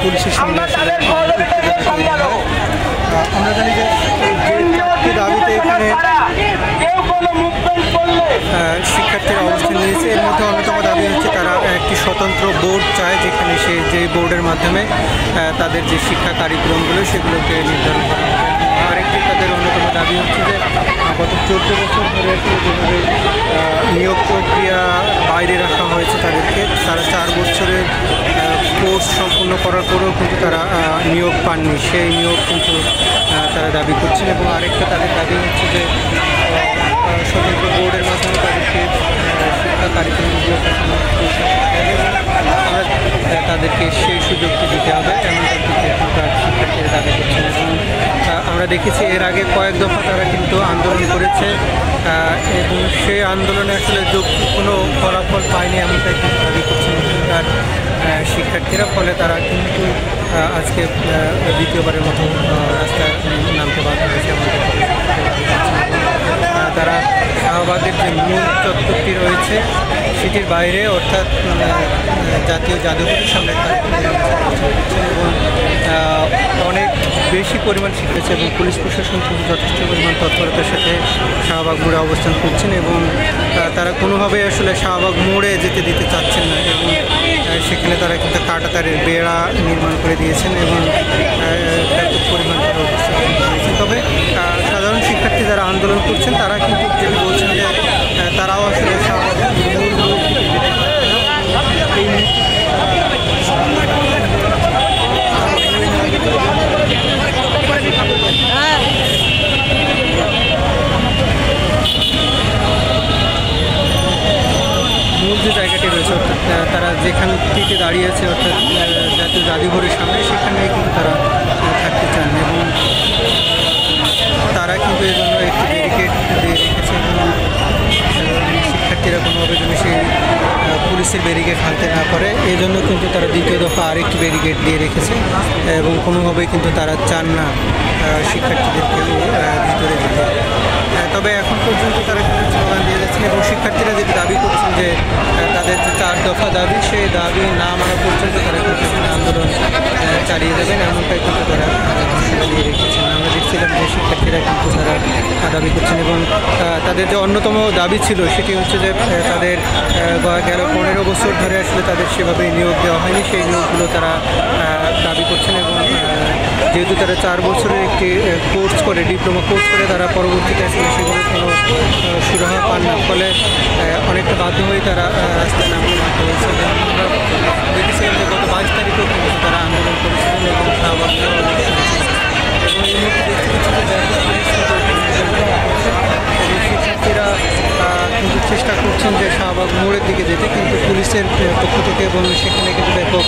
পুলিশের সঙ্গে আমরা জানি যে চারটি দাবিতে এখানে শিক্ষার্থীরা অবস্থান নিয়েছে। এর মধ্যে অন্যতম দাবি হচ্ছে তারা একটি স্বতন্ত্র বোর্ড চায়, যেখানে যে বোর্ডের মাধ্যমে তাদের যে শিক্ষা কারিকুলামগুলো সেগুলোকে নির্ধারণ করা হবে। আরেকটি তাদের অন্যতম দাবি হচ্ছে যে গত 14 বছর ধরে যেভাবে নিয়োগ প্রক্রিয়া বাইরে রাখা হয়েছে তাদেরকে, তারা 4 বছরের কোর্স সম্পূর্ণ করার পরেও কিন্তু তারা নিয়োগ পাননি, সেই নিয়োগ কিন্তু তারা দাবি করছেন। এবং আরেকটা তাদের দাবি হচ্ছে যে স্বতন্ত্র বোর্ডের মাধ্যমে তাদেরকে শিক্ষা কারিকুলামগুলো তাদেরকে সেই সুযোগটি দিতে হবে, এমনটা শিক্ষার্থীরা দাবি করছেন। এবং আমরা দেখেছি এর আগে কয়েক দফা তারা কিন্তু আন্দোলন করেছে এবং সেই আন্দোলনে আসলে কোনো ফলাফল পায়নি, এমনটাই কিন্তু দাবি করছেন এখানকার শিক্ষার্থীরা। ফলে তারা কিন্তু আজকে দ্বিতীয়বারের মতো রাস্তায় নামতে বাধ্য হয়েছে। তারা শাহবাগের যে মূল চত্বরটি রয়েছে সেটির বাইরে, অর্থাৎ জাতীয় জাদুঘরের সামনে এবং অনেক বেশি পরিমাণ শিখেছে এবং পুলিশ প্রশাসন কিন্তু যথেষ্ট পরিমাণ তৎপরতার সাথে শাহবাগ মোড়ে অবস্থান করছেন এবং তারা কোনোভাবে আসলে শাহবাগ মোড়ে যেতে দিতে চাচ্ছেন না। এবং সেখানে তারা কিন্তু কাঁটাতারের বেড়া নির্মাণ করে দিয়েছেন এবং ব্যাপক পরিমাণ তারা অবস্থান করেছেন। তবে সাধারণ শিক্ষার্থী যারা আন্দোলন করছেন তারা কিন্তু যেটি বলছেন যে তারাও আসলে শাহবাগ মূল যে জায়গাটি রয়েছে, অর্থাৎ তারা যেখানটিতে দাঁড়িয়ে আছে অর্থাৎ জাতীয় জাদুঘরের সামনে, সেখানে কিন্তু তারা থাকতে চান এবং তারা কিন্তু এই জন্য একটি ব্যারিকেড দিয়ে রেখেছে এবং শিক্ষার্থীরা কোনোভাবে যেন সেই পুলিশের ব্যারিকেড ভাঙতে না পারে এই জন্য কিন্তু তারা দ্বিতীয় দফা আরেকটি ব্যারিকেড দিয়ে রেখেছে এবং কোনোভাবেই কিন্তু তারা চান না শিক্ষার্থীদেরকে ভিতরে যেতে। তবে এখন পর্যন্ত তারা কিন্তু স্লোগান দিয়ে যাচ্ছেন এবং শিক্ষার্থীরা যেটি দাবি করছেন যে তাদের যে 4 দফা দাবি, সেই দাবি না মানা পর্যন্ত তারা কিন্তু আন্দোলন চালিয়ে যাবেন, এমনটাই কিন্তু তারা দিয়ে রেখেছেন। আমরা দেখছিলাম যে শিক্ষার্থীরা কিন্তু তারা দাবি করছেন এবং তাদের যে অন্যতম দাবি ছিল সেটি হচ্ছে যে তাদের গেল 15 বছর ধরে আসলে তাদের সেভাবে নিয়োগ দেওয়া হয়নি, সেই নিয়োগগুলো তারা দাবি করছেন। এবং যেহেতু তারা 4 বছরের একটি কোর্স করে, ডিপ্লোমা কোর্স করে, তারা পরবর্তীতে আসলে সেগুলো কোনো সুরাহা পান না, ফলে অনেকটা বাধ্য হয়ে তারা রাস্তায় নামতে বাধ্য হয়েছে। আমরা দেখেছিলাম যে গত 22 তারিখেও কিন্তু তারা আন্দোলন করেছিলেন এবং শাহবাগ এবং এই মুহূর্তে শিক্ষার্থীরা কিন্তু চেষ্টা করছেন যে শাহবাগ মোড়ের দিকে যেতে, কিন্তু পুলিশের পক্ষ থেকে এবং সেখানে কিন্তু ব্যাপক